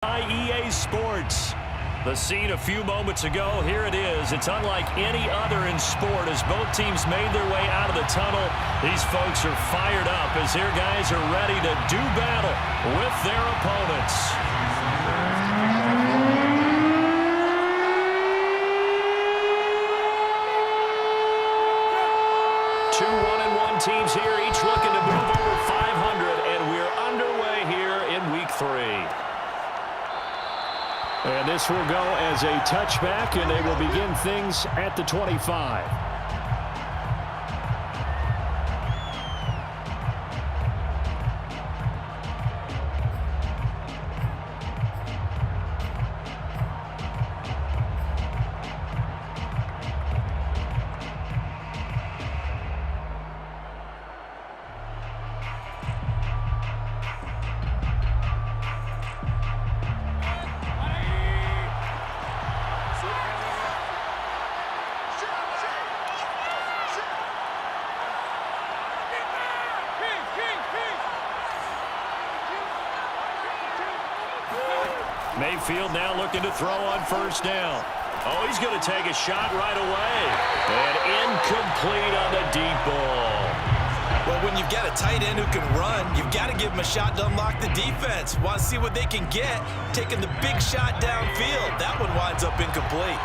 By EA Sports. The scene a few moments ago, here it is. It's unlike any other in sport as both teams made their way out of the tunnel. These folks are fired up as their guys are ready to do battle with their opponents. 2 1-1 teams here, each looking to move over 500, and we're underway here in Week 3. And this will go as a touchback, and they will begin things at the 25. Mayfield now looking to throw on first down. Oh, he's going to take a shot right away. And incomplete on the deep ball. Well, when you've got a tight end who can run, you've got to give him a shot to unlock the defense. Want to see what they can get, taking the big shot downfield. That one winds up incomplete.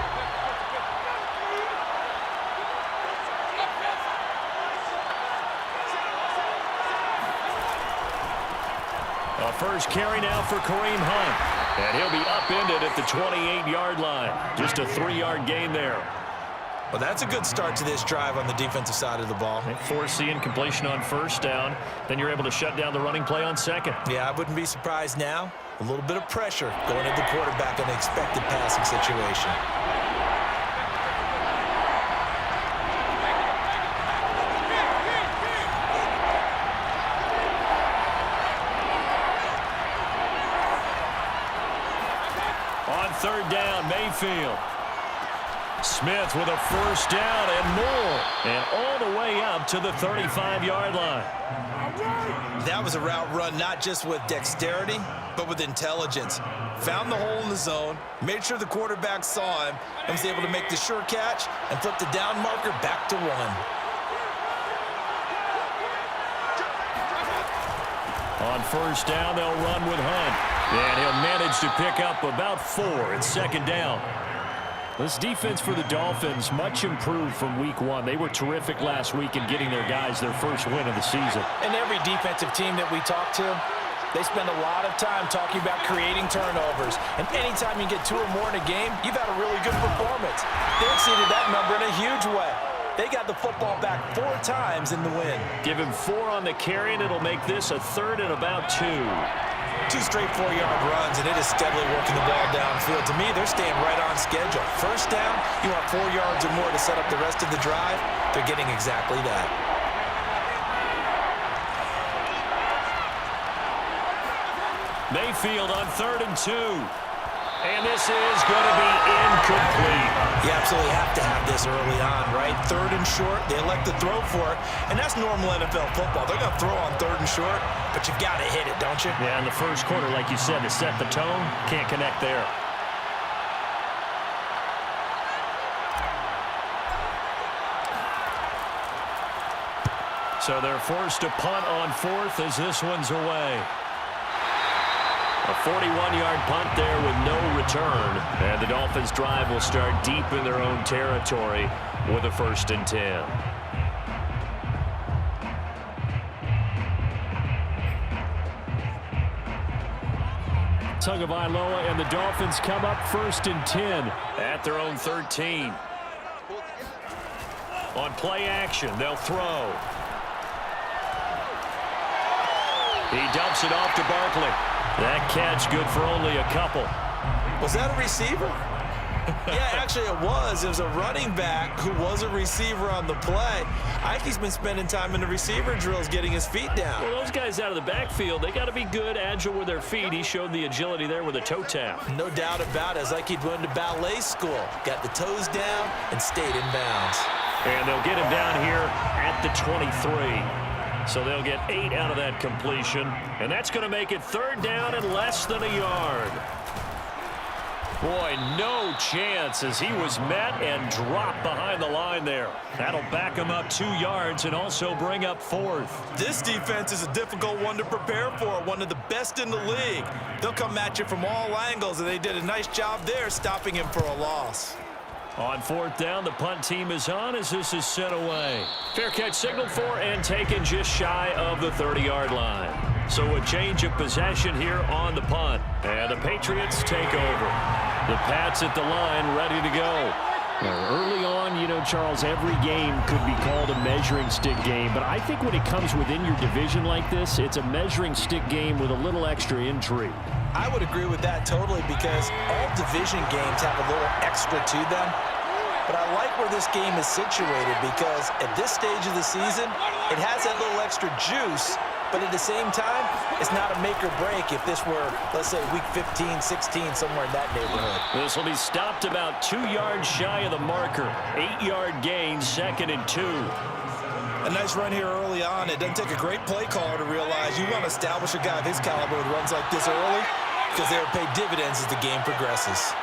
A first carry now for Kareem Hunt. And he'll be upended at the 28-yard line. Just a 3-yard gain there. Well, that's a good start to this drive on the defensive side of the ball. Force the incompletion on first down. Then you're able to shut down the running play on second. Yeah, I wouldn't be surprised now. A little bit of pressure going at the quarterback in an expected passing situation. Third down, Mayfield. Smith with a first down and more. And all the way up to the 35-yard line. That was a route run not just with dexterity, but with intelligence. Found the hole in the zone, made sure the quarterback saw him, and was able to make the sure catch and flip the down marker back to 1. On first down, they'll run with Hunt. And he'll manage to pick up about 4 at second down. This defense for the Dolphins, much improved from Week 1. They were terrific last week in getting their guys their first win of the season. And every defensive team that we talk to, they spend a lot of time talking about creating turnovers. And anytime you get 2 or more in a game, you've had a really good performance. They exceeded that number in a huge way. They got the football back 4 times in the win. Give him 4 on the carry, and it'll make this a 3rd and about 2. 2 straight 4-yard runs, and it is steadily working the ball downfield. To me, they're staying right on schedule. First down, you want 4 yards or more to set up the rest of the drive. They're getting exactly that. Mayfield on 3rd and 2. And this is going to be incomplete. You absolutely have to have this early on, right? 3rd and short, they elect to throw for it, and that's normal NFL football. They're going to throw on 3rd and short, but you've got to hit it, don't you? Yeah, in the first quarter, like you said, to set the tone, can't connect there. So they're forced to punt on 4th as this one's away. A 41-yard punt there with no return. And the Dolphins' drive will start deep in their own territory with a 1st and 10. Tagovailoa and the Dolphins come up 1st and 10 at their own 13. On play action, they'll throw. He dumps it off to Barkley. That catch good for only a couple. Was that a receiver? Yeah, actually it was. It was a running back who was a receiver on the play. I think he's been spending time in the receiver drills getting his feet down. Well, those guys out of the backfield, they got to be good, agile with their feet. He showed the agility there with a toe tap. No doubt about it. It's like he'd went to ballet school. Got the toes down and stayed in bounds. And they'll get him down here at the 23. So they'll get 8 out of that completion. And that's going to make it 3rd down and less than a yard. Boy, no chance as he was met and dropped behind the line there. That'll back him up 2 yards and also bring up 4th. This defense is a difficult one to prepare for, one of the best in the league. They'll come at you from all angles, and they did a nice job there stopping him for a loss. On 4th down, the punt team is on as this is sent away. Fair catch signaled for and taken just shy of the 30-yard line. So a change of possession here on the punt. And the Patriots take over. The Pats at the line ready to go. Now, early on, you know, Charles, every game could be called a measuring stick game. But I think when it comes within your division like this, it's a measuring stick game with a little extra intrigue. I would agree with that totally because all division games have a little extra to them. But I like where this game is situated because at this stage of the season, it has that little extra juice. But at the same time, it's not a make or break if this were, let's say, week 15, 16, somewhere in that neighborhood. This will be stopped about 2 yards shy of the marker. 8-yard gain, 2nd and 2. A nice run here early on. It doesn't take a great play caller to realize you want to establish a guy of his caliber with runs like this early because they will pay dividends as the game progresses.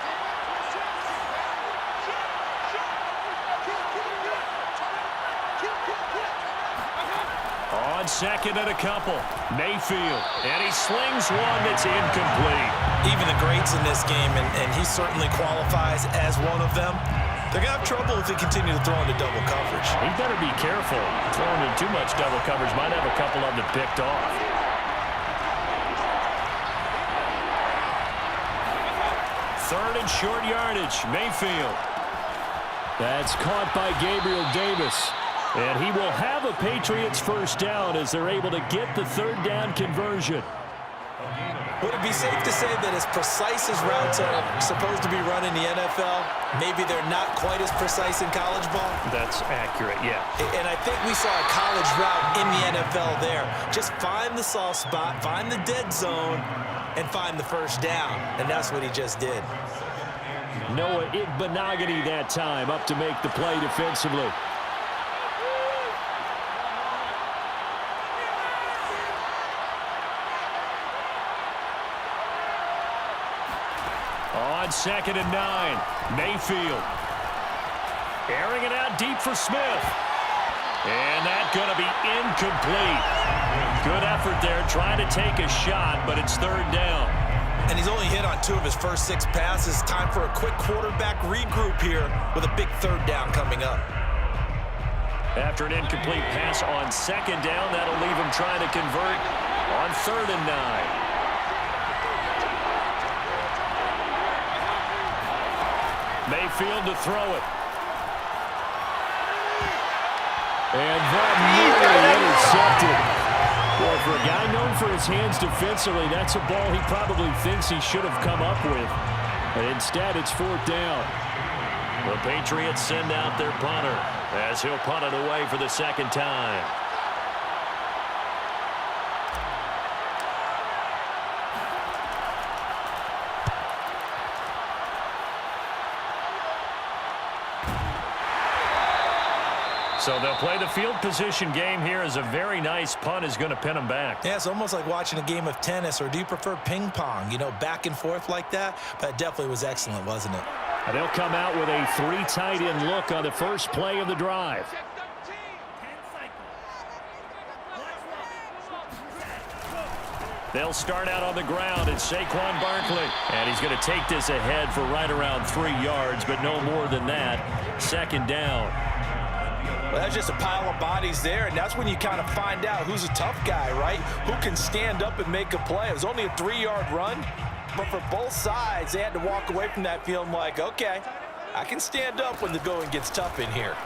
On 2nd and a couple, Mayfield, and he slings one that's incomplete. Even the greats in this game, and he certainly qualifies as one of them, they're going to have trouble if they continue to throw into double coverage. He better be careful. Throwing in too much double coverage might have a couple of them picked off. Third and short yardage, Mayfield. That's caught by Gabriel Davis. And he will have a Patriots first down as they're able to get the 3rd down conversion. Would it be safe to say that as precise as routes are supposed to be run in the NFL, maybe they're not quite as precise in college ball? That's accurate, yeah. And I think we saw a college route in the NFL there. Just find the soft spot, find the dead zone, and find the first down. And that's what he just did. Noah Igbenogany that time up to make the play defensively. On 2nd and 9, Mayfield. Airing it out deep for Smith. And that's going to be incomplete. Good effort there trying to take a shot, but it's 3rd down. And he's only hit on 2 of his first 6 passes. Time for a quick quarterback regroup here with a big 3rd down coming up. After an incomplete pass on 2nd down, that'll leave him trying to convert on 3rd and 9. Mayfield to throw it. And that nearly intercepted. Boy, for a guy known for his hands defensively, that's a ball he probably thinks he should have come up with. But instead, it's 4th down. The Patriots send out their punter as he'll punt it away for the 2nd time. So they'll play the field position game here as a very nice punt is going to pin them back. Yeah, it's almost like watching a game of tennis, or do you prefer ping pong? You know, back and forth like that? But it definitely was excellent, wasn't it? And they'll come out with a 3 tight end look on the first play of the drive. They'll start out on the ground. It's Saquon Barkley. And he's going to take this ahead for right around 3 yards, but no more than that. 2nd down. Well, that's just a pile of bodies there, and that's when you kind of find out who's a tough guy, right? Who can stand up and make a play. It was only a 3-yard run, but for both sides, they had to walk away from that feeling like, okay, I can stand up when the going gets tough in here.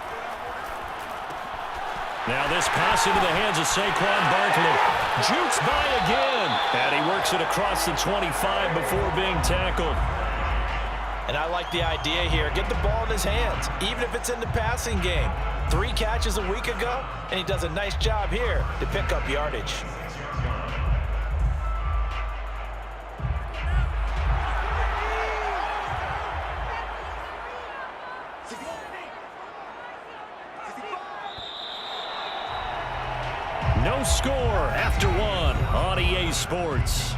Now this pass into the hands of Saquon Barkley. Jukes by again. And he works it across the 25 before being tackled. And I like the idea here. Get the ball in his hands, even if it's in the passing game. 3 catches a week ago, and he does a nice job here to pick up yardage. No score after 1 on EA Sports.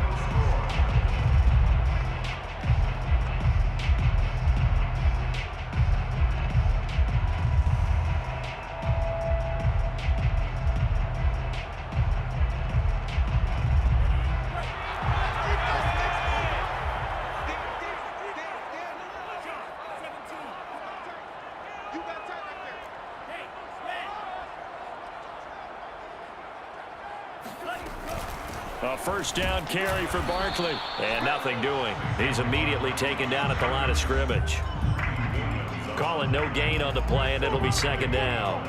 A first down carry for Barkley. And nothing doing. He's immediately taken down at the line of scrimmage. Calling no gain on the play, and it'll be second down.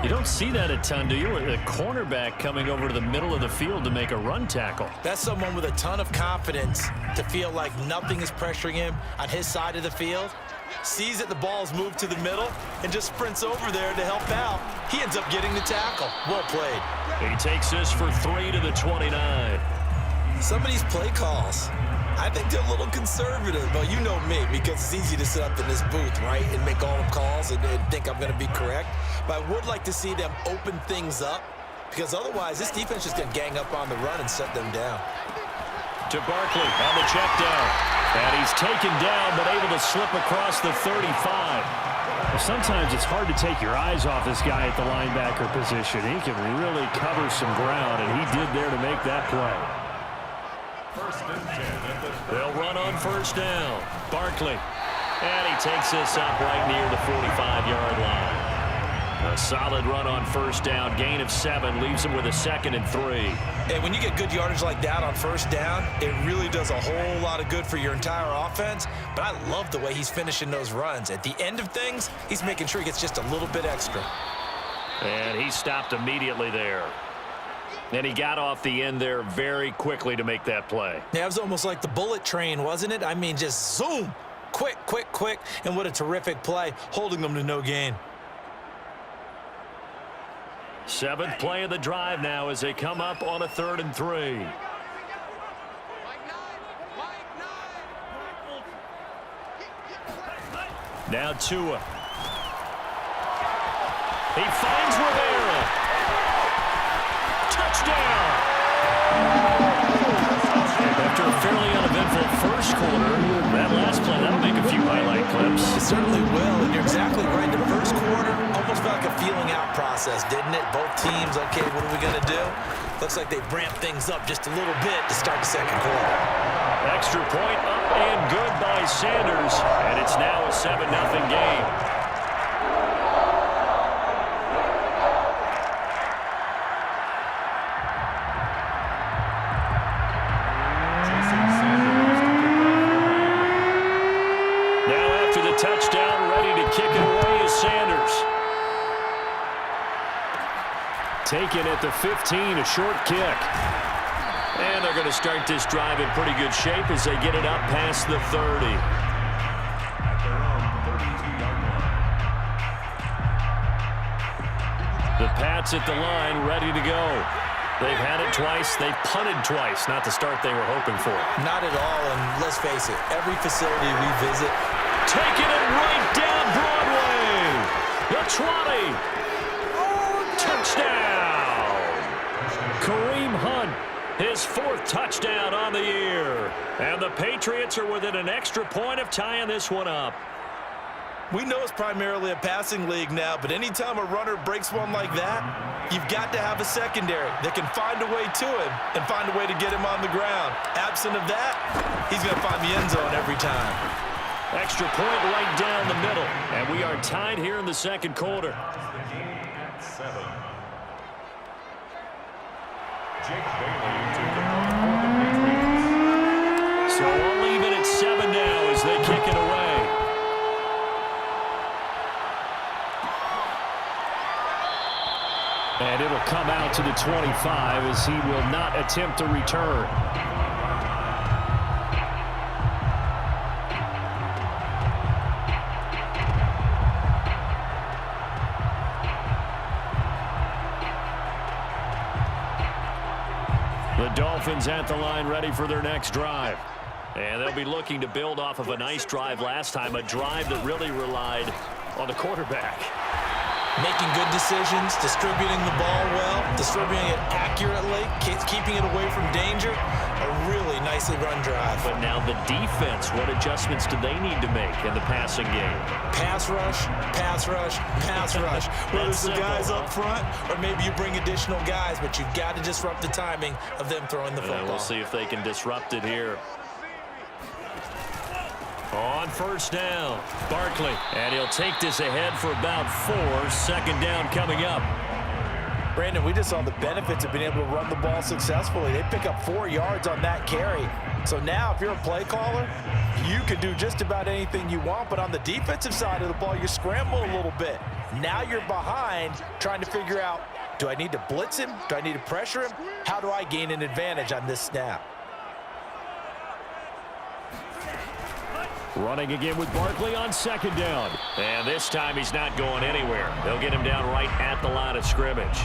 You don't see that a ton, do you? A cornerback coming over to the middle of the field to make a run tackle. That's someone with a ton of confidence to feel like nothing is pressuring him on his side of the field. Sees that the ball's moved to the middle and just sprints over there to help out. He ends up getting the tackle. Well played. He takes this for 3 to the 29. Some of these play calls, I think they're a little conservative. But you know me, because it's easy to sit up in this booth, right, and make all the calls and think I'm going to be correct. But I would like to see them open things up, because otherwise this defense is going to gang up on the run and shut them down. To Barkley on the check down. And he's taken down, but able to slip across the 35. Well, sometimes it's hard to take your eyes off this guy at the linebacker position. He can really cover some ground, and he did there to make that play. They'll run on first down. Barkley. And he takes this up right near the 45-yard line. A solid run on first down. Gain of 7 leaves him with a 2nd and 3. Hey, when you get good yardage like that on first down, it really does a whole lot of good for your entire offense. But I love the way he's finishing those runs. At the end of things, he's making sure he gets just a little bit extra. And he stopped immediately there. And he got off the end there very quickly to make that play. Yeah, it was almost like the bullet train, wasn't it? I mean, just zoom. Quick, quick, quick. And what a terrific play, holding them to no gain. 7th play of the drive now as they come up on a 3rd and 3. Now Tua. He finds Rivera. Touchdown! After a fairly uneventful first quarter, that last play, that'll make a few highlight clips. It certainly will, and you're exactly right. The first quarter almost felt like a feeling out process, didn't it? Both teams, okay, what are we going to do? Looks like they've ramped things up just a little bit to start the second quarter. Extra point up and good by Sanders, and it's now a 7-0 game. Touchdown, ready to kick it away is Sanders. Taken at the 15, a short kick. And they're going to start this drive in pretty good shape as they get it up past the 30. The Pats at the line, ready to go. They've had it twice. They've punted twice. Not the start they were hoping for. Not at all, and let's face it, every facility we visit, taking it right down Broadway. The 20. Touchdown. Kareem Hunt, his 4th touchdown on the year. And the Patriots are within an extra point of tying this one up. we know it's primarily a passing league now, but anytime a runner breaks one like that, you've got to have a secondary that can find a way to him and find a way to get him on the ground. Absent of that, he's going to find the end zone every time. Extra point right down the middle, and we are tied here in the second quarter. So we'll leave it at 7 now as they kick it away. And it'll come out to the 25 as he will not attempt to return. The Dolphins at the line ready for their next drive. And they'll be looking to build off of a nice drive last time, a drive that really relied on the quarterback. Making good decisions, distributing the ball well, distributing it accurately, keeping it away from danger. A really nicely run drive. But now the defense, what adjustments do they need to make in the passing game? Pass rush, pass rush, pass rush. Whether it's the guys up front or maybe you bring additional guys, but you've got to disrupt the timing of them throwing the football. We'll see if they can disrupt it here. On first down, Barkley, and he'll take this ahead for about 4. Second down coming up. Brandon, we just saw the benefits of being able to run the ball successfully. They pick up 4 yards on that carry. So now if you're a play caller, you can do just about anything you want, but on the defensive side of the ball, you're scrambling a little bit. Now you're behind trying to figure out, do I need to blitz him? Do I need to pressure him? How do I gain an advantage on this snap? Running again with Barkley on second down. And this time he's not going anywhere. They'll get him down right at the line of scrimmage.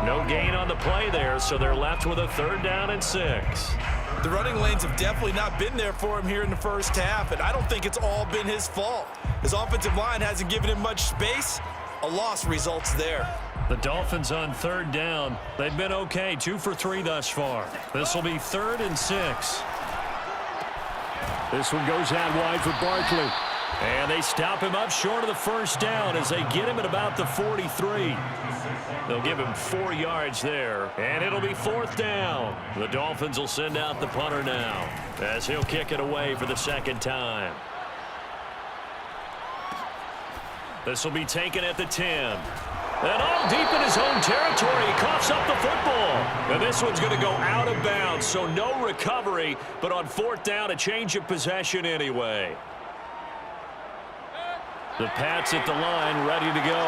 No gain on the play there, so they're left with a 3rd down and 6. The running lanes have definitely not been there for him here in the first half, and I don't think it's all been his fault. His offensive line hasn't given him much space. A loss results there. The Dolphins on 3rd down. They've been okay, 2 for 3 thus far. This will be 3rd and 6. This one goes out wide for Barkley. And they stop him up short of the 1st down as they get him at about the 43. They'll give him 4 yards there, and it'll be 4th down. The Dolphins will send out the punter now as he'll kick it away for the 2nd time. This will be taken at the 10. And all deep in his own territory, he coughs up the football. And this one's going to go out of bounds, so no recovery, but on 4th down, a change of possession anyway. The Pats at the line, ready to go.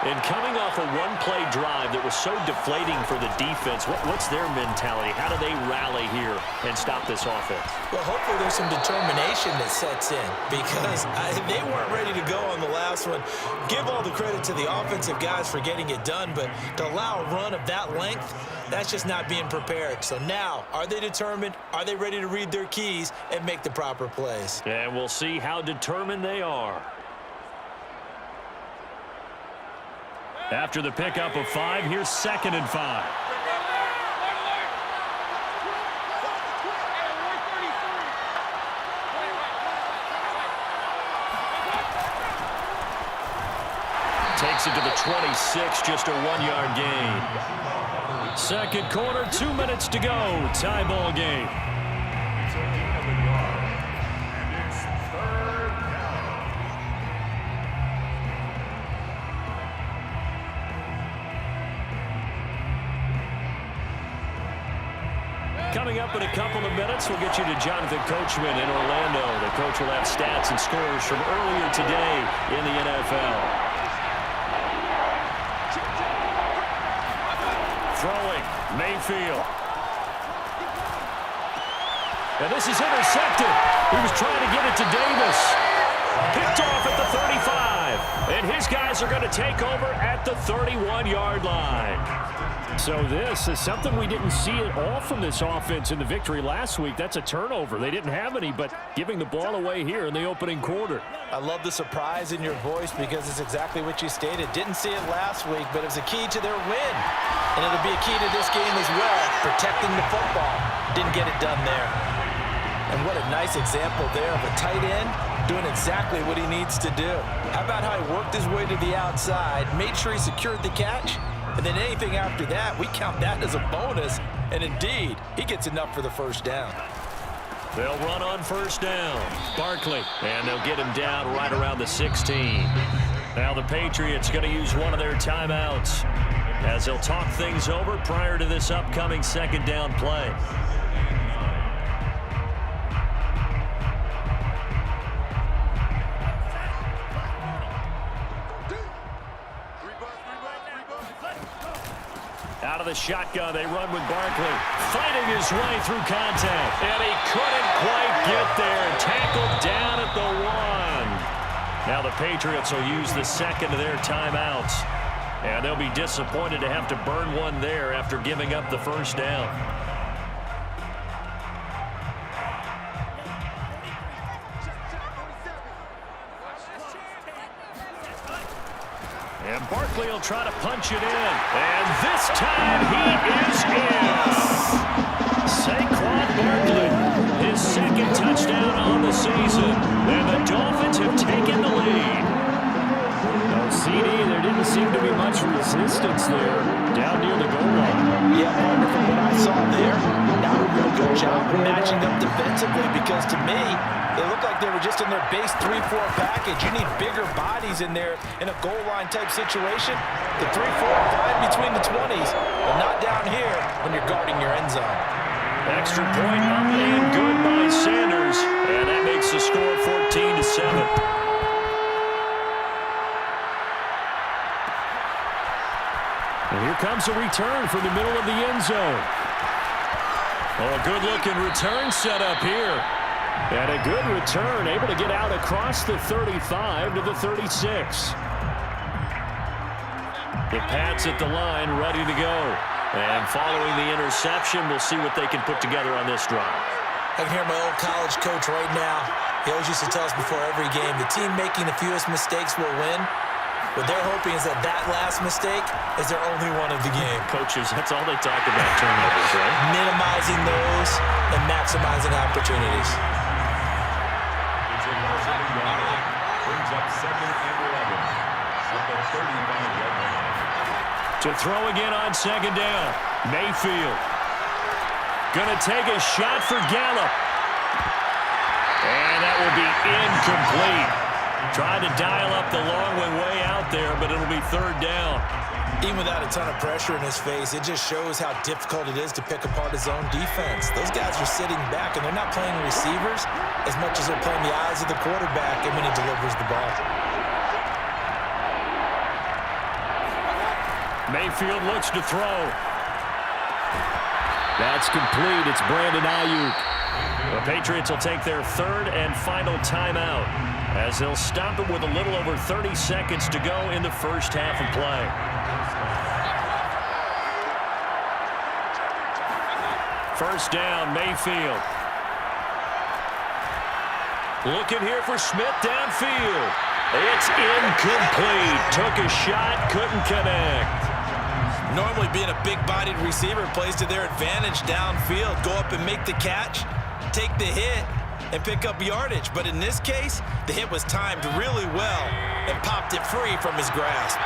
And coming off a one-play drive that was so deflating for the defense, what's their mentality? How do they rally here and stop this offense? Well, hopefully there's some determination that sets in because they weren't ready to go on the last one. Give all the credit to the offensive guys for getting it done, but to allow a run of that length, that's just not being prepared. So now, are they determined? Are they ready to read their keys and make the proper plays? And we'll see how determined they are. After the pickup of 5, here's 2nd and 5. Takes it to the 26, just a 1-yard gain. 2nd quarter, 2 minutes to go. Tie ball game. Coming up in a couple of minutes, we'll get you to Jonathan Coachman in Orlando. The coach will have stats and scores from earlier today in the NFL. Throwing, Mayfield. And this is intercepted. He was trying to get it to Davis. Picked off at the 35. And his guys are going to take over at the 31-yard line. So this is something we didn't see at all from this offense in the victory last week. That's a turnover. They didn't have any, but giving the ball away here in the opening quarter. I love the surprise in your voice because it's exactly what you stated. Didn't see it last week, but it was a key to their win. And it'll be a key to this game as well, protecting the football. Didn't get it done there. And what a nice example there of a tight end doing exactly what he needs to do. How about how he worked his way to the outside, made sure he secured the catch, and then anything after that, we count that as a bonus. And indeed, he gets enough for the 1st down. They'll run on 1st down. Barkley, and they'll get him down right around the 16. Now the Patriots going to use one of their timeouts as they'll talk things over prior to this upcoming 2nd down play. Out of the shotgun, they run with Barkley. Fighting his way through contact. And he couldn't quite get there. Tackled down at the 1. Now the Patriots will use the 2nd of their timeouts. And they'll be disappointed to have to burn one there after giving up the 1st down. And Barkley will try to punch it in. And this time he is in. Saquon Barkley, his 2nd touchdown on the season. And the Dolphins have taken the lead. No, CD, there didn't seem to be much resistance there down near the goal line. Yeah, partner, from what I saw there, not a real good job of matching up defensively because to me, They look like they were just in their base 3-4 package. You need bigger bodies in there in a goal line type situation. The 3-4 fine between the 20s, but not down here when you're guarding your end zone. Extra point up and good by Sanders. And that makes the score 14-7. And here comes a return from the middle of the end zone. Oh, a good-looking return set up here. And a good return, able to get out across the 35 to the 36. The Pats at the line, ready to go. And following the interception, we'll see what they can put together on this drive. I can hear my old college coach right now. He always used to tell us before every game, the team making the fewest mistakes will win. What they're hoping is that last mistake is their only one of the game. Coaches, that's all they talk about, turnovers, right? Minimizing those and maximizing opportunities. Brings up 2nd and 11 at the 35-yard line. To throw again on 2nd down. Mayfield. Gonna take a shot for Gallup. And that will be incomplete. Tried to dial up the long way out there, but it'll be 3rd down. Even without a ton of pressure in his face, it just shows how difficult it is to pick apart his own defense. Those guys are sitting back, and they're not playing receivers as much as they're playing the eyes of the quarterback and when he delivers the ball. Mayfield looks to throw. That's complete. It's Brandon Ayuk. The Patriots will take their 3rd and final timeout as they'll stop it with a little over 30 seconds to go in the first half of play. First down, Mayfield. Looking here for Smith downfield. It's incomplete. Took a shot, couldn't connect. Normally being a big-bodied receiver plays to their advantage downfield. Go up and make the catch, take the hit, and pick up yardage. But in this case, the hit was timed really well and popped it free from his grasp.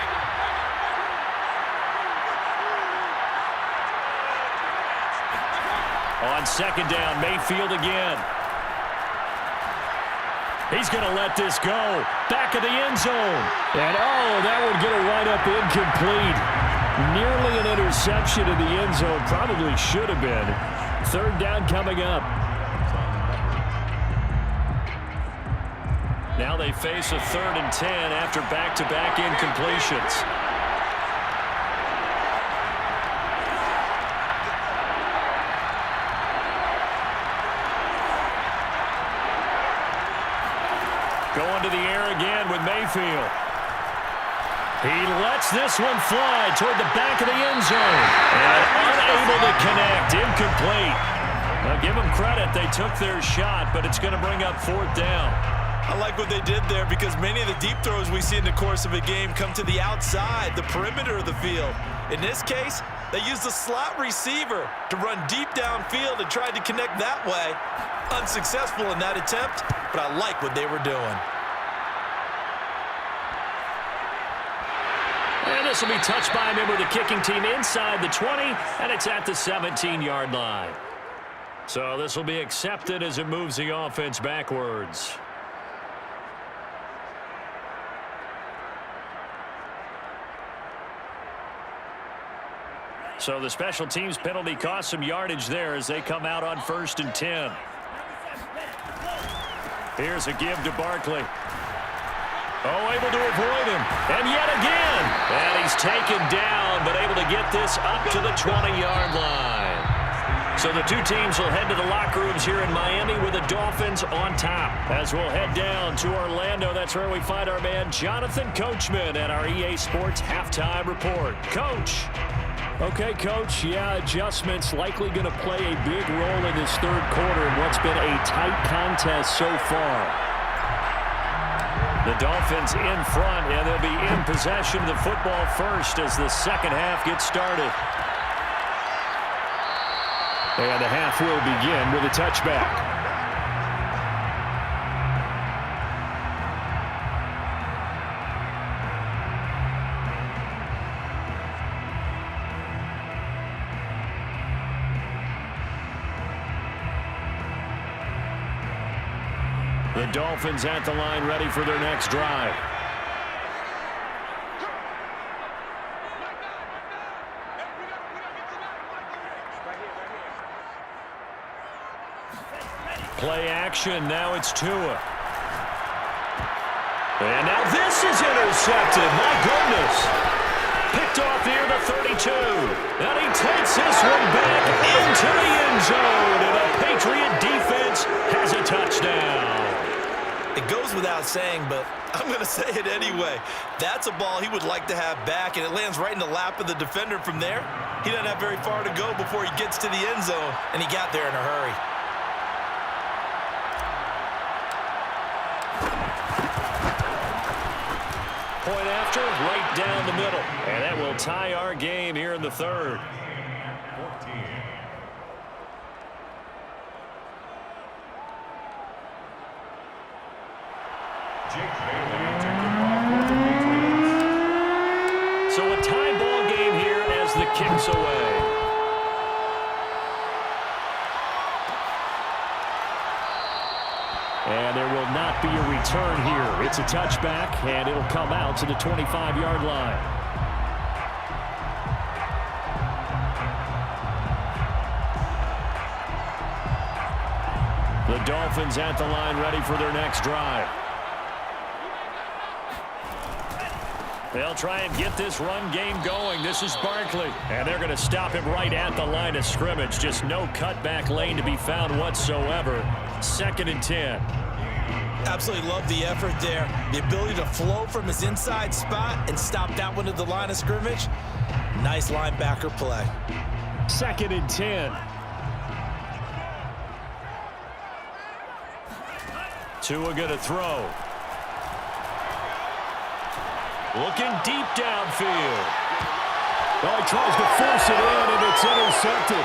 On 2nd down, Mayfield again. He's going to let this go. Back of the end zone. And, oh, that would get a right-up incomplete. Nearly an interception in the end zone. Probably should have been. 3rd down coming up. Now they face a 3rd and 10 after back-to-back incompletions. Going to the air again with Mayfield. He lets this one fly toward the back of the end zone. And unable to connect. Incomplete. Now give them credit. They took their shot, but it's going to bring up 4th down. I like what they did there because many of the deep throws we see in the course of a game come to the outside, the perimeter of the field. In this case, they used the slot receiver to run deep downfield and tried to connect that way. Unsuccessful in that attempt, but I like what they were doing. And this will be touched by a member of the kicking team inside the 20, and it's at the 17-yard line. So this will be accepted as it moves the offense backwards. So the special teams penalty cost some yardage there as they come out on 1st and 10. Here's a give to Barkley. Oh, able to avoid him. And yet again. And he's taken down, but able to get this up to the 20-yard line. So the two teams will head to the locker rooms here in Miami with the Dolphins on top. As we'll head down to Orlando, that's where we find our man Jonathan Coachman at our EA Sports Halftime Report. Coach. Okay, Coach, yeah, adjustments likely going to play a big role in this 3rd quarter in what's been a tight contest so far. The Dolphins in front, and they'll be in possession of the football first as the 2nd half gets started. And the half will begin with a touchback. The Dolphins at the line ready for their next drive. Play action. Now it's Tua. And now this is intercepted. My goodness. Picked off near the 32. And he takes this one back into the end zone. And the Patriot defense has a touchdown. It goes without saying, but I'm going to say it anyway. That's a ball he would like to have back, and it lands right in the lap of the defender from there. He doesn't have very far to go before he gets to the end zone, and he got there in a hurry. Point after, right down the middle. And that will tie our game here in the third. 14. Jake Bailey to kick off for the Patriots. So a tie ball game here as the kick's away. And there will not be a return here. It's a touchback, and it'll come out to the 25-yard line. The Dolphins at the line ready for their next drive. They'll try and get this run game going. This is Barkley. And they're going to stop him right at the line of scrimmage. Just no cutback lane to be found whatsoever. 2nd and 10. Absolutely love the effort there. The ability to flow from his inside spot and stop that one at the line of scrimmage. Nice linebacker play. 2nd and 10. Tua going to throw. Looking deep downfield. Oh, he tries to force it in, and it's intercepted.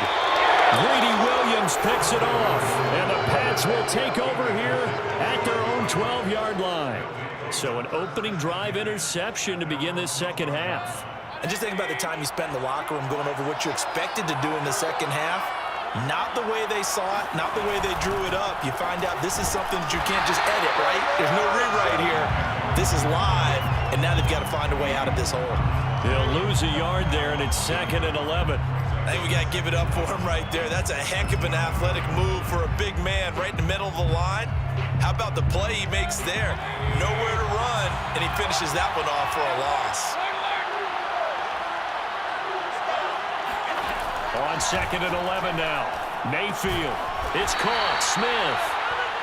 Greedy Williams picks it off, and the Pats will take over here at their own 12-yard line. So an opening drive interception to begin this second half. And just think about the time you spent in the locker room going over what you expected to do in the second half. Not the way they saw it, not the way they drew it up. You find out this is something that you can't just edit, right? There's no rewrite here. This is live, and now they've got to find a way out of this hole. They'll lose a yard there, and it's 2nd and 11. I think we got to give it up for him right there. That's a heck of an athletic move for a big man right in the middle of the line. How about the play he makes there? Nowhere to run, and he finishes that one off for a loss. On 2nd and 11 now. Mayfield. It's caught. Smith.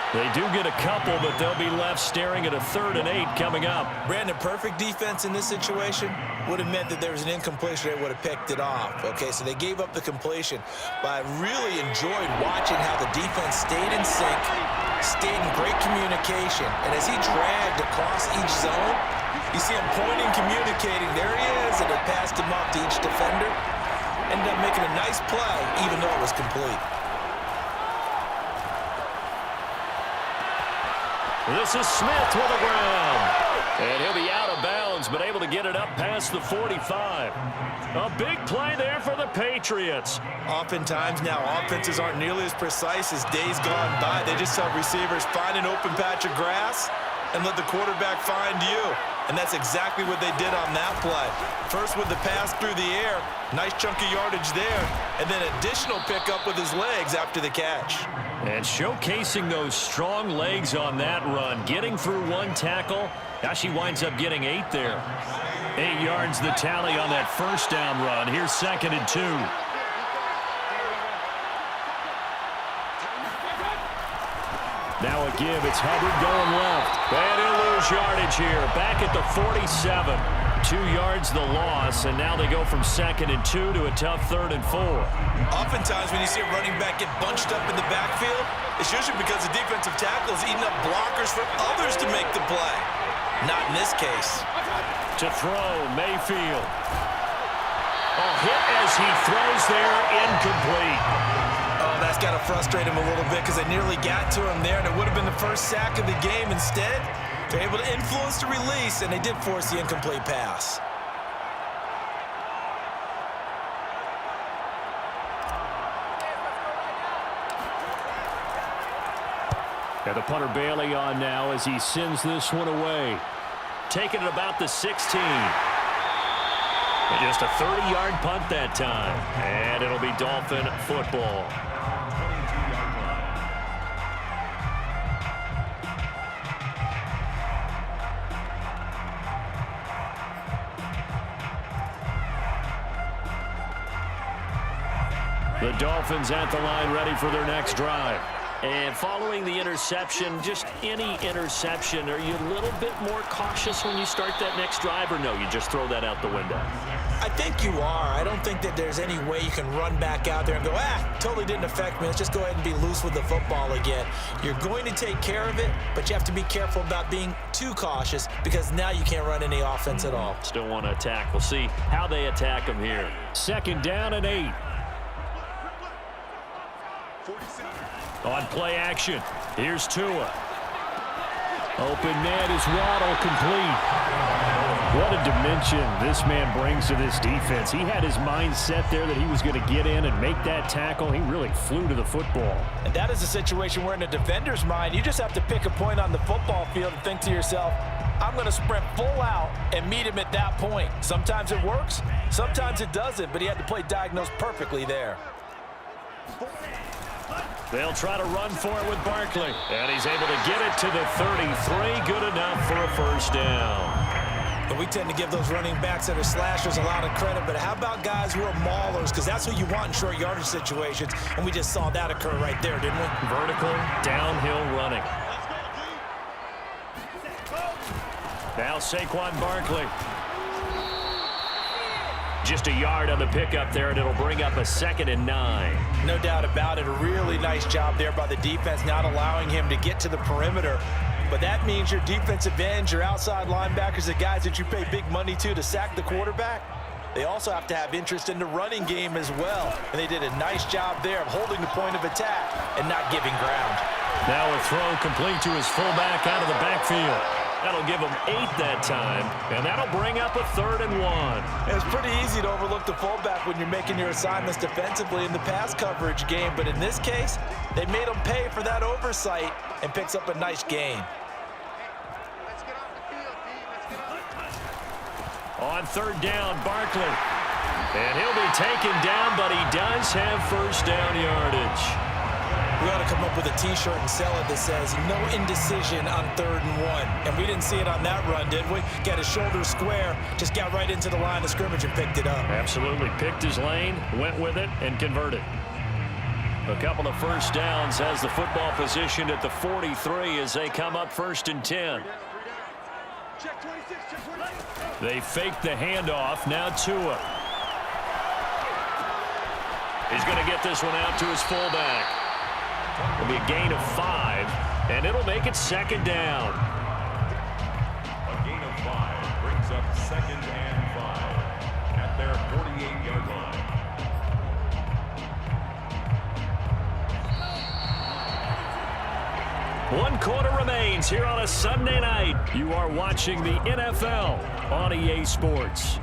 They do get a couple, but they'll be left staring at a 3rd and 8 coming up. Brandon, perfect defense in this situation would have meant that there was an incompletion. They would have picked it off. Okay, so they gave up the completion. But I really enjoyed watching how the defense stayed in sync, stayed in great communication. And as he dragged across each zone, you see him pointing, communicating. There he is, and they passed him up to each defender. Ended up making a nice play, even though it was complete. This is Smith with the ground. And he'll be out of bounds, but able to get it up past the 45. A big play there for the Patriots. Oftentimes now, offenses aren't nearly as precise as days gone by. They just tell receivers, find an open patch of grass and let the quarterback find you. And that's exactly what they did on that play. First with the pass through the air, nice chunk of yardage there, and then additional pickup with his legs after the catch. And showcasing those strong legs on that run, getting through one tackle. Now she winds up getting 8 there. 8 yards the tally on that first down run. Here's 2nd and 2. Now a give. It's Hubbard going left. And he'll lose yardage here. Back at the 47. 2 yards the loss, and now they go from 2nd and 2 to a tough 3rd and 4. Oftentimes when you see a running back get bunched up in the backfield, it's usually because the defensive tackle is eating up blockers for others to make the play. Not in this case. To throw, Mayfield. A hit as he throws there, incomplete. Oh, that's got to frustrate him a little bit because they nearly got to him there, and it would have been the first sack of the game. Instead, they're able to influence the release, and they did force the incomplete pass. And the punter Bailey on now as he sends this one away. Taking it about the 16. And just a 30-yard punt that time. And it'll be Dolphin football. The Dolphins at the line ready for their next drive. And following the interception, just any interception, are you a little bit more cautious when you start that next drive, or no, you just throw that out the window? I think you are. I don't think that there's any way you can run back out there and go, totally didn't affect me. Let's just go ahead and be loose with the football again. You're going to take care of it, but you have to be careful about being too cautious because now you can't run any offense at all. Still want to attack. We'll see how they attack them here. 2nd down and 8. On play action, here's Tua. Open man is Waddle, complete. What a dimension this man brings to this defense. He had his mind set there that he was going to get in and make that tackle. He really flew to the football. And that is a situation where in a defender's mind, you just have to pick a point on the football field and think to yourself, I'm going to sprint full out and meet him at that point. Sometimes it works, sometimes it doesn't, but he had to play diagnosed perfectly there. They'll try to run for it with Barkley. And he's able to get it to the 33. Good enough for a first down. And we tend to give those running backs that are slashers a lot of credit, but how about guys who are maulers? Because that's what you want in short yardage situations, and we just saw that occur right there, didn't we? Vertical, downhill running. Now Saquon Barkley. Just a yard on the pickup there, and it'll bring up a 2nd and 9. No doubt about it. A really nice job there by the defense, not allowing him to get to the perimeter. But that means your defensive ends, your outside linebackers, the guys that you pay big money to sack the quarterback, they also have to have interest in the running game as well. And they did a nice job there of holding the point of attack and not giving ground. Now a throw complete to his fullback out of the backfield. That'll give him 8 that time, and that'll bring up a 3rd and 1. It's pretty easy to overlook the fullback when you're making your assignments defensively in the pass coverage game, but in this case, they made him pay for that oversight and picks up a nice gain. On 3rd down, Barkley. And he'll be taken down, but he does have first down yardage. We ought to come up with a T-shirt and sell it that says, no indecision on 3rd and 1. And we didn't see it on that run, did we? Got his shoulder square, just got right into the line of scrimmage and picked it up. Absolutely. Picked his lane, went with it, and converted. A couple of first downs has the football positioned at the 43 as they come up 1st and 10. They fake the handoff. Now Tua. He's going to get this one out to his fullback. It'll be a gain of 5, and it'll make it 2nd down. A gain of 5 brings up 2nd and 5 at their 48-yard line. 1 quarter remains here on a Sunday night. You are watching the NFL on EA Sports.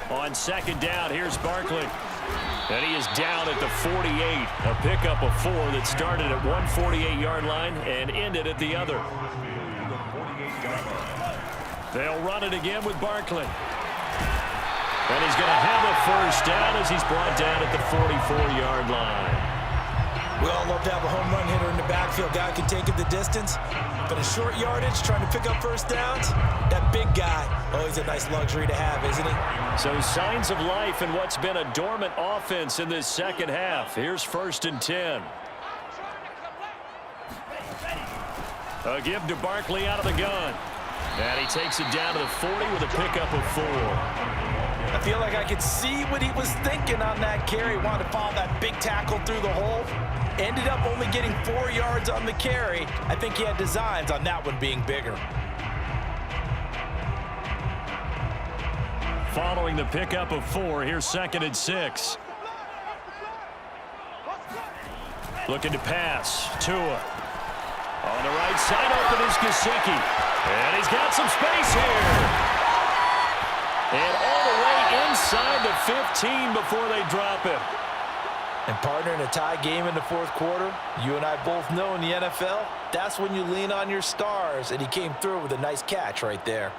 On 2nd down, here's Barkley. And he is down at the 48. A pickup of 4 that started at one 48-yard line and ended at the other. They'll run it again with Barkley. And he's going to have a first down as he's brought down at the 44-yard line. We all love to have a home run hitter in the backfield. Guy can take it the distance. But in short yardage, trying to pick up first downs, that big guy, always a nice luxury to have, isn't he? So signs of life in what's been a dormant offense in this second half. Here's 1st and 10. A give to Barkley out of the gun. And he takes it down to the 40 with a pickup of 4. I feel like I could see what he was thinking on that carry. Wanted to follow that big tackle through the hole. Ended up only getting 4 yards on the carry. I think he had designs on that one being bigger. Following the pickup of 4, here's 2nd and 6. Looking to pass. Tua. On the right side, open is Gesicki. And he's got some space here. And all the way inside the 15 before they drop him. And partner, in a tie game in the fourth quarter, you and I both know in the NFL, that's when you lean on your stars, and he came through with a nice catch right there.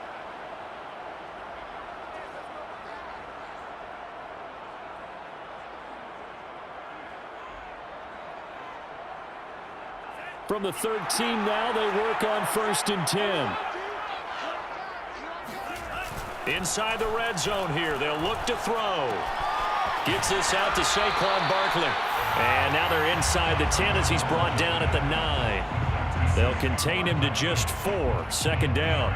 From the 13 now, they work on 1st and 10. Inside the red zone here, they'll look to throw. Gets this out to Saquon Barkley. And now they're inside the 10 as he's brought down at the 9. They'll contain him to just 4. 2nd down.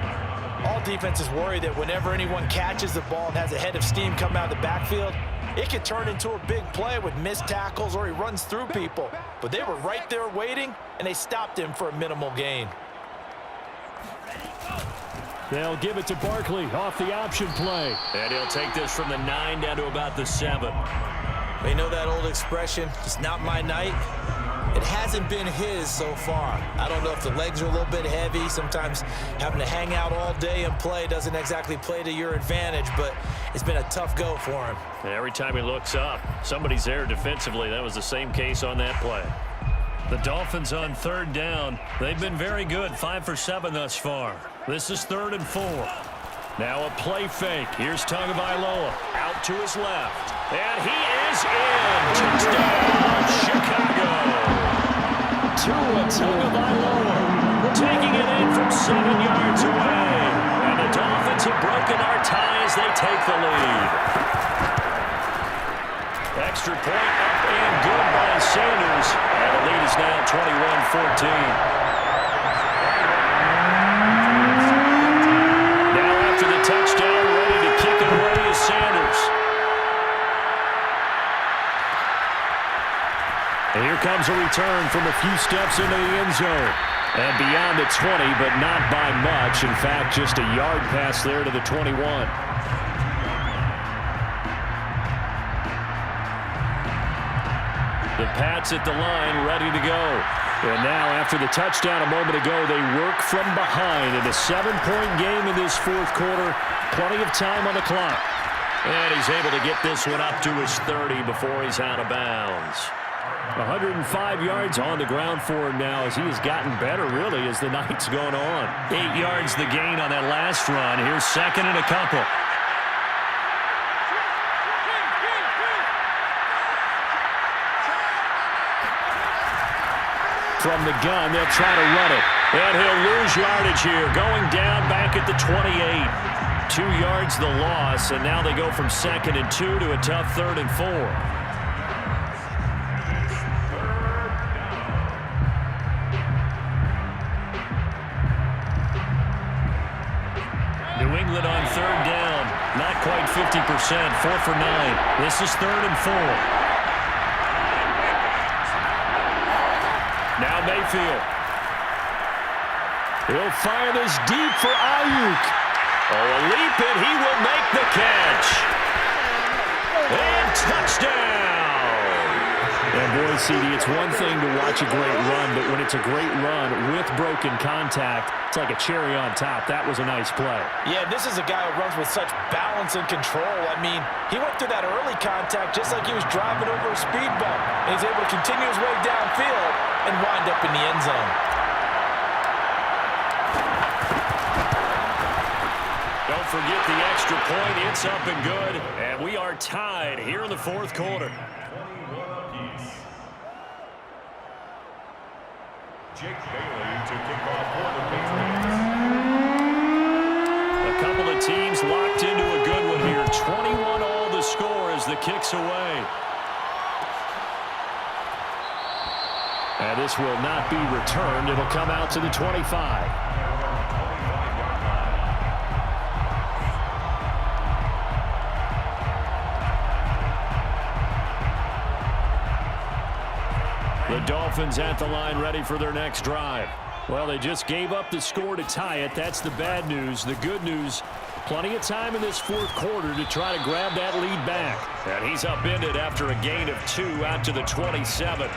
All defenses worry that whenever anyone catches the ball and has a head of steam come out of the backfield, it could turn into a big play with missed tackles or he runs through people. But they were right there waiting, and they stopped him for a minimal gain. They'll give it to Barkley off the option play. And he'll take this from the 9 down to about the 7. You know that old expression, it's not my night? It hasn't been his so far. I don't know if the legs are a little bit heavy. Sometimes having to hang out all day and play doesn't exactly play to your advantage, but it's been a tough go for him. Every time he looks up, somebody's there defensively. That was the same case on that play. The Dolphins on 3rd down. They've been very good, 5 for 7 thus far. This is 3rd and 4. Now a play fake. Here's Tagovailoa out to his left. And he is in. Touchdown, Chicago. Tua Tagovailoa taking it in from 7 yards away. And the Dolphins have broken our tie as they take the lead. Extra point up and good by Sanders. And the lead is now 21-14. Touchdown, ready to kick it away is Sanders. And here comes a return from a few steps into the end zone. And beyond the 20, but not by much. In fact, just a yard pass there to the 21. The Pats at the line, ready to go. And now, after the touchdown a moment ago, they work from behind in a 7-point game in this fourth quarter. Plenty of time on the clock. And he's able to get this one up to his 30 before he's out of bounds. 105 yards on the ground for him now as he has gotten better, really, as the night's gone on. 8 yards the gain on that last run. Here's 2nd and a couple. From the gun, they'll try to run it. And he'll lose yardage here, going down back at the 28. 2 yards the loss, and now they go from 2nd and 2 to a tough 3rd and 4. New England on 3rd down. Not quite 50%, 4 for 9. This is 3rd and 4. Now Mayfield. He'll fire this deep for Ayuk. Oh, a leap, and he will make the catch. And touchdown. And boy, CD, it's one thing to watch a great run, but when it's a great run with broken contact, it's like a cherry on top. That was a nice play. Yeah, this is a guy who runs with such balance and control. I mean, he went through that early contact just like he was driving over a speed bump. And he's able to continue his way downfield and wind up in the end zone. Don't forget the extra point. It's up and good. And we are tied here in the fourth quarter. Jake Bailey to kick off for the Patriots. A couple of teams locked into a good one here. 21 all the score as the kick's away. And this will not be returned. It'll come out to the 25. The Dolphins at the line ready for their next drive. Well, they just gave up the score to tie it. That's the bad news. The good news, plenty of time in this fourth quarter to try to grab that lead back. And he's upended after a gain of 2 out to the 27.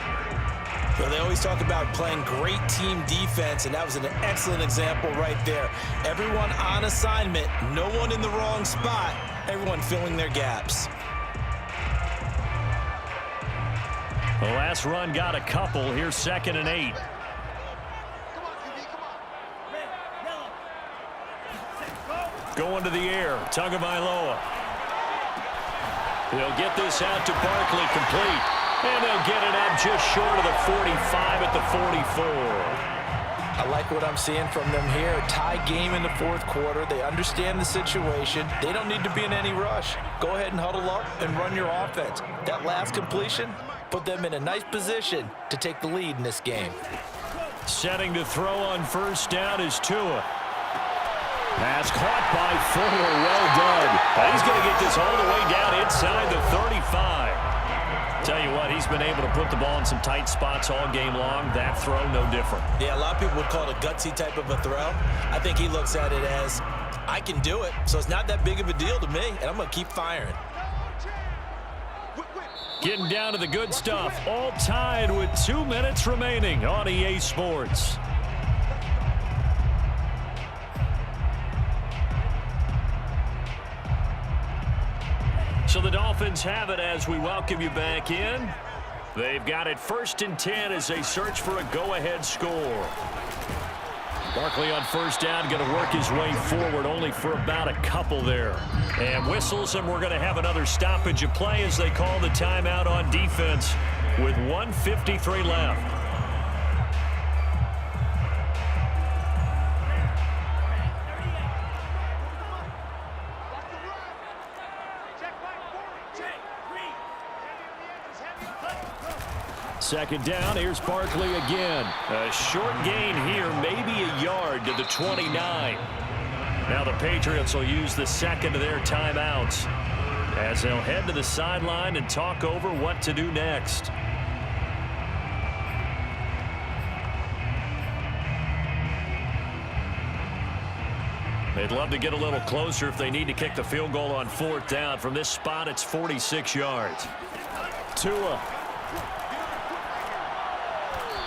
Well, they always talk about playing great team defense, and that was an excellent example right there. Everyone on assignment, no one in the wrong spot, everyone filling their gaps. The last run got a couple. Here's 2nd and 8. Going to the air. Tagovailoa. They'll get this out to Barkley, complete. And they'll get it out just short of the 45 at the 44. I like what I'm seeing from them here. Tie game in the 4th quarter. They understand the situation. They don't need to be in any rush. Go ahead and huddle up and run your offense. That last completion put them in a nice position to take the lead in this game. Setting to throw on first down is Tua. Pass caught by Fuller. Well done. And he's going to get this all the way down inside the 35. Tell you what, he's been able to put the ball in some tight spots all game long. That throw, no different. Yeah, a lot of people would call it a gutsy type of a throw. I think he looks at it as, I can do it, so it's not that big of a deal to me, and I'm going to keep firing. Getting down to the good stuff. All tied with 2 minutes remaining on EA Sports. So the Dolphins have it as we welcome you back in. They've got it 1st and 10 as they search for a go-ahead score. Barkley on first down, going to work his way forward, only for about a couple there. And whistles, and we're going to have another stoppage of play as they call the timeout on defense with 1:53 left. Second down, here's Barkley again. A short gain here, maybe a yard to the 29. Now the Patriots will use the second of their timeouts as they'll head to the sideline and talk over what to do next. They'd love to get a little closer if they need to kick the field goal on 4th down. From this spot, it's 46 yards. Tua.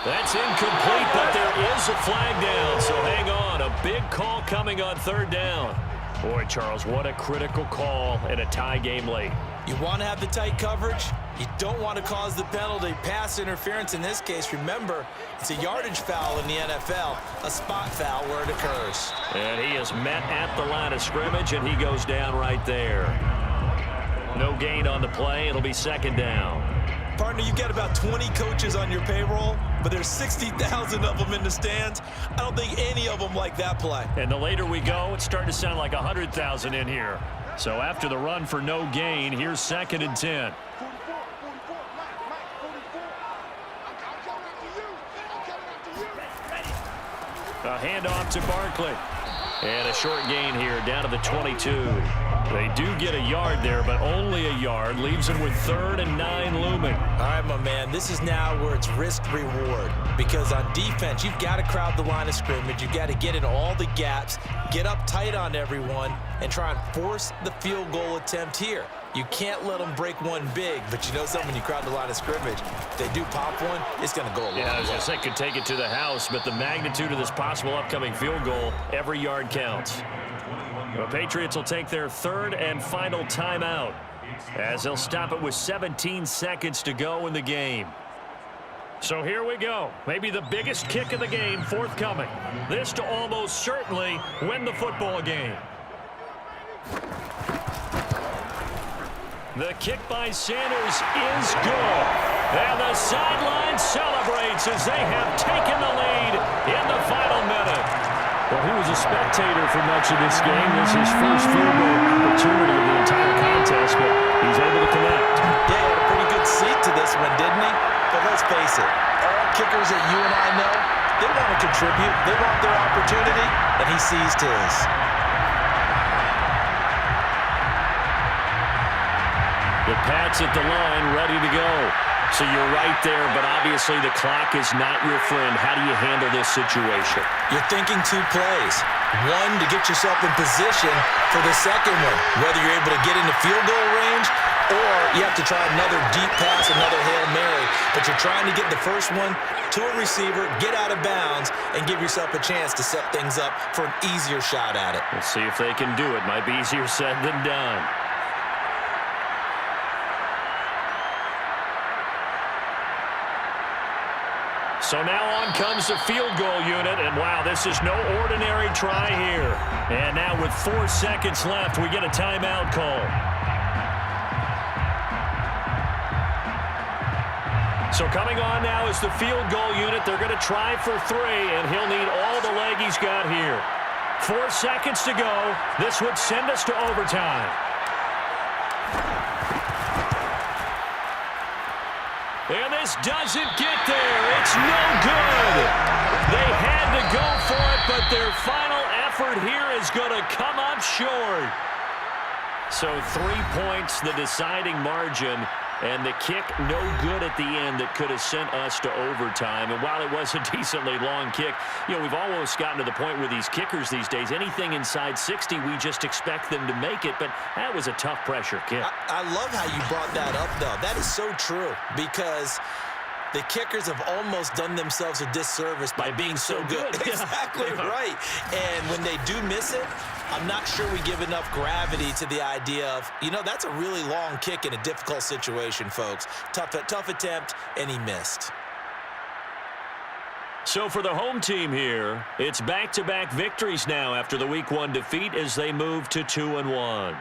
That's incomplete, but there is a flag down, so hang on. A big call coming on 3rd down. Boy, Charles, what a critical call in a tie game late. You want to have the tight coverage. You don't want to cause the penalty. Pass interference in this case, remember, it's a yardage foul in the NFL, a spot foul where it occurs. And he is met at the line of scrimmage, and he goes down right there. No gain on the play. It'll be 2nd down. Partner, you've got about 20 coaches on your payroll, but there's 60,000 of them in the stands. I don't think any of them like that play. And the later we go, it's starting to sound like 100,000 in here. So after the run for no gain, here's 2nd and 10. A handoff to Barkley. And a short gain here down to the 22. They do get a yard there, but only a yard. Leaves them with 3rd and 9 looming. All right, my man, this is now where it's risk-reward. Because on defense, you've got to crowd the line of scrimmage. You've got to get in all the gaps, get up tight on everyone, and try and force the field goal attempt here. You can't let them break one big, but you know something, when you crowd the line of scrimmage, if they do pop one, it's going to go a long way. Yeah, I was going to say, could take it to the house, but the magnitude of this possible upcoming field goal, every yard counts. The Patriots will take their 3rd and final timeout as they'll stop it with 17 seconds to go in the game. So here we go. Maybe the biggest kick of the game forthcoming. This to almost certainly win the football game. The kick by Sanders is good. And the sideline celebrates as they have taken the lead in the final minute. Well, he was a spectator for much of this game. This is his first field goal opportunity of the entire contest, but he's able to connect. Yeah, he had a pretty good seat to this one, didn't he? But let's face it, all kickers that you and I know, they want to contribute. They want their opportunity, and he seized his. The Pats at the line, ready to go. So you're right there, but obviously the clock is not your friend. How do you handle this situation? You're thinking 2 plays. One, to get yourself in position for the second one. Whether you're able to get into field goal range, or you have to try another deep pass, another Hail Mary. But you're trying to get the first one to a receiver, get out of bounds, and give yourself a chance to set things up for an easier shot at it. We'll see if they can do it. Might be easier said than done. So now on comes the field goal unit, and wow, this is no ordinary try here. And now with 4 seconds left, we get a timeout call. So coming on now is the field goal unit. They're going to try for 3, and he'll need all the leg he's got here. 4 seconds to go. This would send us to overtime. And this doesn't get there. It's no good. They had to go for it, but their final effort here is going to come up short. So 3 points, the deciding margin, and the kick no good at the end that could have sent us to overtime. And while it was a decently long kick, we've almost gotten to the point where these kickers these days, anything inside 60, we just expect them to make it. But that was a tough pressure kick. I love how you brought that up, though. That is so true because the kickers have almost done themselves a disservice by being so good. Exactly right. And when they do miss it, I'm not sure we give enough gravity to the idea of, that's a really long kick in a difficult situation, folks. Tough attempt, and he missed. So for the home team here, it's back-to-back victories now after the Week 1 defeat as they move to 2-1.